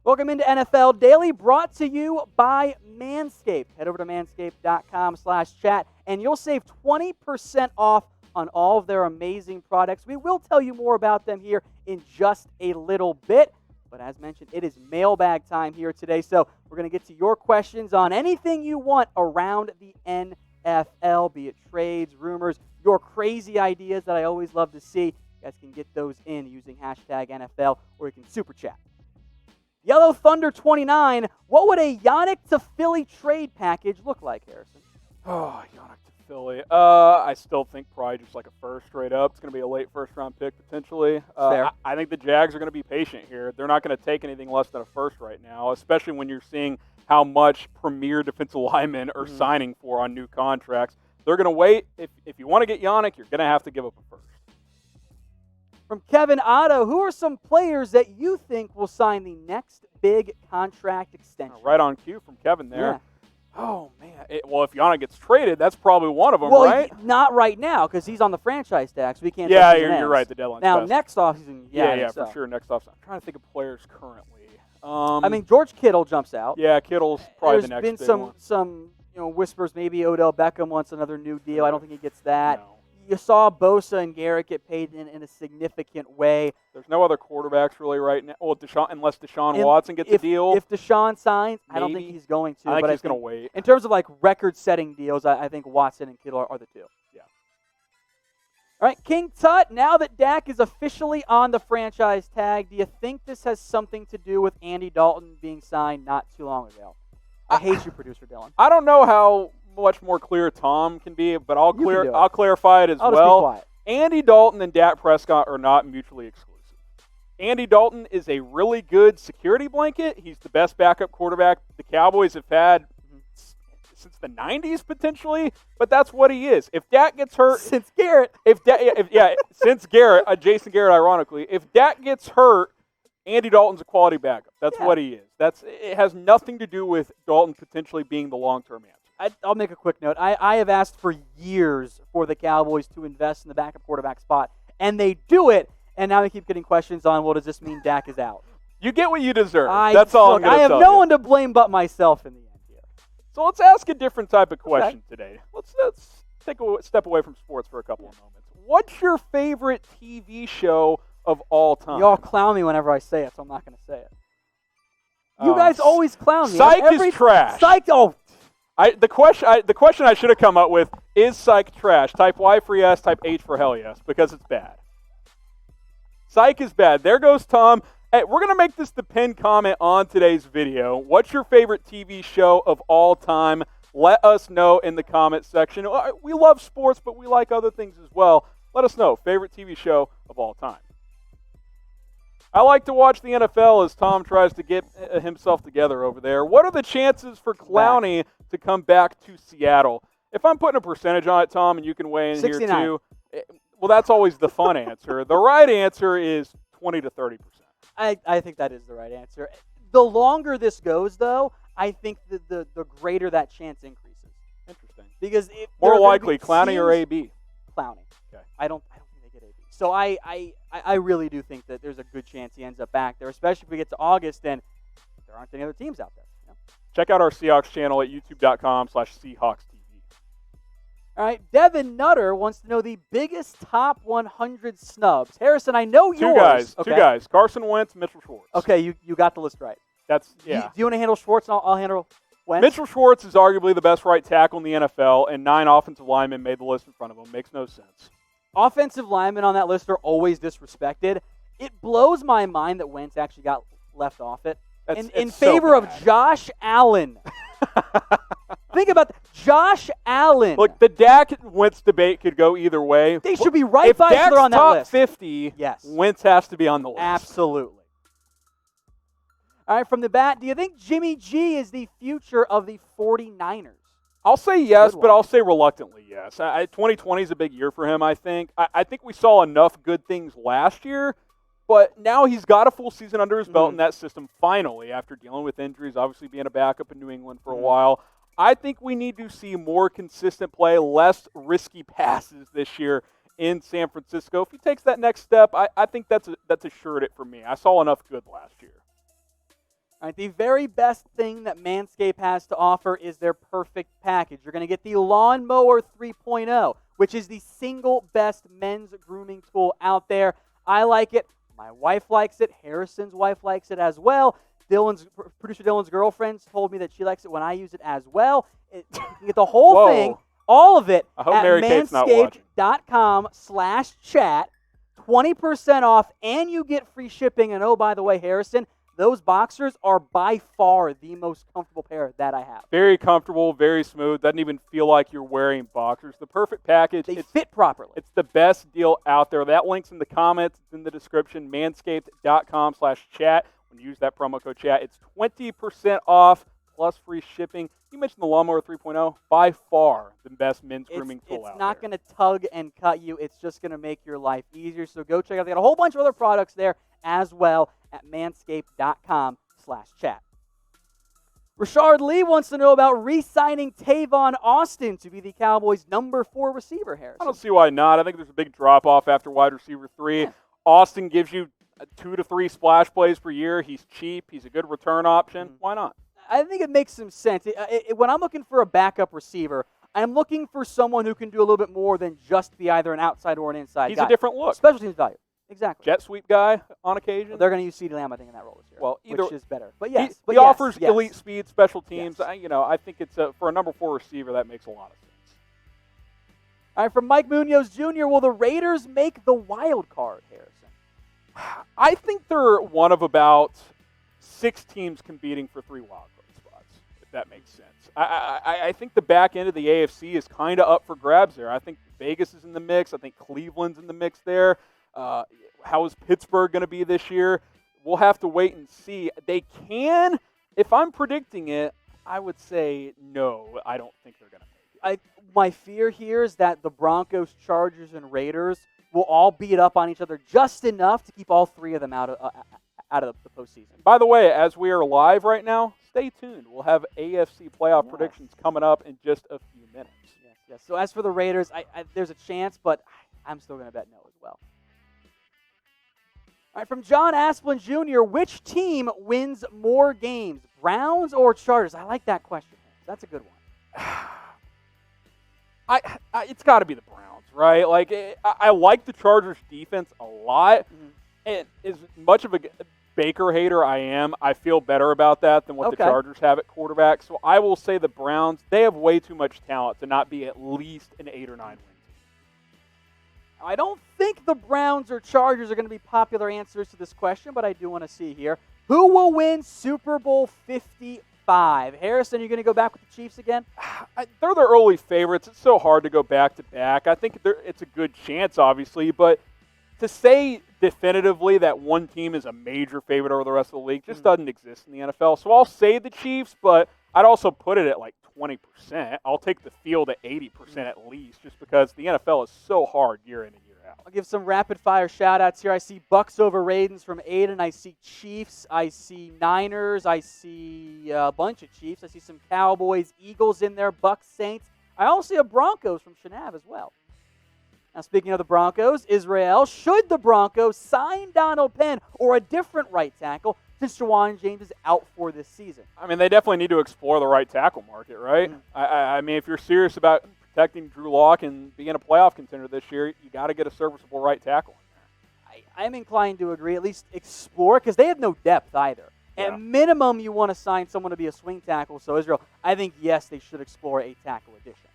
Welcome into NFL Daily, brought to you by Manscaped. Head over to manscaped.com/chat, and you'll save 20% off on all of their amazing products. We will tell you more about them here in just a little bit. But as mentioned, it is mailbag time here today, so we're going to get to your questions on anything you want around the NFL, be it trades, rumors, your crazy ideas that I always love to see. You guys can get those in using hashtag NFL, or you can super chat. Yellow Thunder 29, what would a Yannick to Philly trade package look like, Harrison? Oh, Yannick to Philly. I still think probably just like a first straight up. It's going to be a late first-round pick potentially. Fair. I think the Jags are going to be patient here. They're not going to take anything less than a first right now, especially when you're seeing how much premier defensive linemen are signing for on new contracts. They're going to wait. If you want to get Yannick, you're going to have to give up a first. From Kevin Otto, who are some players that you think will sign the next big contract extension? Right on cue from Kevin there. Yeah. Oh, man. Well, if Yannick gets traded, that's probably one of them, Well, right? Not right now, because he's on the franchise tag, so we can't. Yeah, you're right. The deadline's now passed. Next offseason. Yeah, so. for sure. Next offseason. I'm trying to think of players currently. I mean, George Kittle jumps out. Yeah, Kittle's probably the next There's big been one. some whispers. Maybe Odell Beckham wants another new deal. I don't think he gets that. No. You saw Bosa and Garrett get paid in a significant way. There's no other quarterbacks really right now. Well, unless Deshaun Watson gets a deal. If Deshaun signs, I don't Maybe. think he's going to. I think but he's going to wait. In terms of like record-setting deals, I think Watson and Kittle are the two. Yeah. All right, King Tuttt, now that Dak is officially on the franchise tag, do you think this has something to do with Andy Dalton being signed not too long ago? I hate you, producer Dylan. I don't know how much more clear Tom can be, but I'll clarify it as I'll well. Just be quiet. Andy Dalton and Dak Prescott are not mutually exclusive. Andy Dalton is a really good security blanket. He's the best backup quarterback the Cowboys have had since the 90s potentially, but that's what he is. If Dak gets hurt, since Garrett, since Garrett, Jason Garrett, ironically, if Dak gets hurt, Andy Dalton's a quality backup. That's what he is. It has nothing to do with Dalton potentially being the long-term answer. I'll make a quick note. I have asked for years for the Cowboys to invest in the backup quarterback spot, and they do it, and now we keep getting questions on, well, does this mean Dak is out? You get what you deserve. That's all I'm going to tell you. I have no one to blame but myself in the end here. So let's ask a different type of question today. Let's take a step away from sports for a couple of moments. What's your favorite TV show of all time? You all clown me whenever I say it, so I'm not going to say it. You guys always clown me. Psych is trash. Psych, the question I should have come up with is Psych trash? Type Y for yes, type H for hell yes, because it's bad. Psych is bad. There goes Tom. Hey, we're going to make this the pinned comment on today's video. What's your favorite TV show of all time? Let us know in the comment section. We love sports, but we like other things as well. Let us know. Favorite TV show of all time. I like to watch the NFL as Tom tries to get himself together over there. What are the chances for Clowney to come back to Seattle? If I'm putting a percentage on it, Tom, and you can weigh in 69. here too. Well, that's always the fun answer. The right answer is 20 to 30%. I think that is the right answer. The longer this goes, though, I think the greater that chance increases. Interesting. Because more likely, Clowney or AB? Clowney. Okay. I don't think they get AB. So I really do think that there's a good chance he ends up back there, especially if we get to August and there aren't any other teams out there. You know? Check out our Seahawks channel at youtube.com/SeahawksTV. All right, Devin Nutter wants to know the biggest top 100 snubs. Harrison, I know yours. Two guys. Carson Wentz, Mitchell Schwartz. Okay, you got the list right. Do you want to handle Schwartz and I'll handle Wentz? Mitchell Schwartz is arguably the best right tackle in the NFL, and 9 offensive linemen made the list in front of him. Makes no sense. Offensive linemen on that list are always disrespected. It blows my mind that Wentz actually got left off it. In favor of Josh Allen. Think about that. Josh Allen. Look, the Dak Wentz debate could go either way. They should be right by each other on that list. If Dak's top 50, yes, Wentz has to be on the list. Absolutely. All right, from the bat, do you think Jimmy G is the future of the 49ers? I'll say yes, but I'll say reluctantly yes. 2020 is a big year for him, I think. I think we saw enough good things last year, but now he's got a full season under his belt in that system finally after dealing with injuries, obviously being a backup in New England for a while. I think we need to see more consistent play, less risky passes this year in San Francisco. If he takes that next step, I think that's assured it for me. I saw enough good last year. All right, the very best thing that Manscaped has to offer is their perfect package. You're going to get the Lawnmower 3.0, which is the single best men's grooming tool out there. I like it. My wife likes it. Harrison's wife likes it as well. Producer Dylan's girlfriend told me that she likes it when I use it as well. You can get the whole thing, all of it, at manscaped.com/chat. 20% off, and you get free shipping. And oh, by the way, Harrison, those boxers are by far the most comfortable pair that I have. Very comfortable, very smooth. Doesn't even feel like you're wearing boxers. The perfect package. They fit properly. It's the best deal out there. That link's in the comments. It's in the description. Manscaped.com/chat. When you use that promo code chat, it's 20% off plus free shipping. You mentioned the Lawnmower 3.0. By far the best men's grooming tool out there. It's not going to tug and cut you. It's just going to make your life easier. So go check out. They got a whole bunch of other products there as well at manscaped.com/chat. Rashard Lee wants to know about re-signing Tavon Austin to be the Cowboys' number 4 receiver, Harrison. I don't see why not. I think there's a big drop-off after wide receiver 3. Yeah. Austin gives you 2 to 3 splash plays per year. He's cheap. He's a good return option. Mm-hmm. Why not? I think it makes some sense. When I'm looking for a backup receiver, I'm looking for someone who can do a little bit more than just be either an outside or an inside He's guy. A different look. Special teams value. Exactly. Jet sweep guy on occasion. Well, they're going to use CeeDee Lamb, I think, in that role this year, which is better. But yes. He offers elite speed, special teams. Yes. I think it's for a number 4 receiver, that makes a lot of sense. All right, from Mike Munoz Jr., will the Raiders make the wild card, Harrison? I think they're one of about 6 teams competing for 3 wild card spots, if that makes sense. I think the back end of the AFC is kind of up for grabs there. I think Vegas is in the mix. I think Cleveland's in the mix there. How is Pittsburgh going to be this year? We'll have to wait and see. They can, if I'm predicting it, I would say no, I don't think they're going to make it. My fear here is that the Broncos, Chargers, and Raiders will all beat up on each other just enough to keep all 3 of them out of the postseason. By the way, as we are live right now, stay tuned. We'll have AFC playoff predictions coming up in just a few minutes. Yes. So as for the Raiders, there's a chance, but I'm still going to bet no as well. All right, from John Asplin Jr., which team wins more games, Browns or Chargers? I like that question. That's a good one. It's got to be the Browns, right? Like, I like the Chargers' defense a lot. Mm-hmm. And as much of a Baker hater I am, I feel better about that than what the Chargers have at quarterback. So I will say the Browns, they have way too much talent to not be at least an 8 or 9 win team. I don't think the Browns or Chargers are going to be popular answers to this question, but I do want to see here. Who will win Super Bowl 55? Harrison, are you going to go back with the Chiefs again? They're the early favorites. It's so hard to go back-to-back. I think it's a good chance, obviously, but to say definitively that one team is a major favorite over the rest of the league just doesn't exist in the NFL. So I'll say the Chiefs, but I'd also put it at like 20%. I'll take the field at 80% at least, just because the NFL is so hard year in and year out. I'll give some rapid-fire shout-outs here. I see Bucks over Ravens from Aiden. I see Chiefs. I see Niners. I see a bunch of Chiefs. I see some Cowboys, Eagles in there, Bucks, Saints. I also see a Broncos from Shanav as well. Now, speaking of the Broncos, Israel, should the Broncos sign Donald Penn or a different right tackle since Jawan James is out for this season? I mean, they definitely need to explore the right tackle market, right? Mm-hmm. I mean, if you're serious about protecting Drew Lock and being a playoff contender this year, you got to get a serviceable right tackle in there. I'm inclined to agree, at least explore, because they have no depth either. Yeah. At minimum, you want to sign someone to be a swing tackle. So, Israel, I think, yes, they should explore a tackle addition.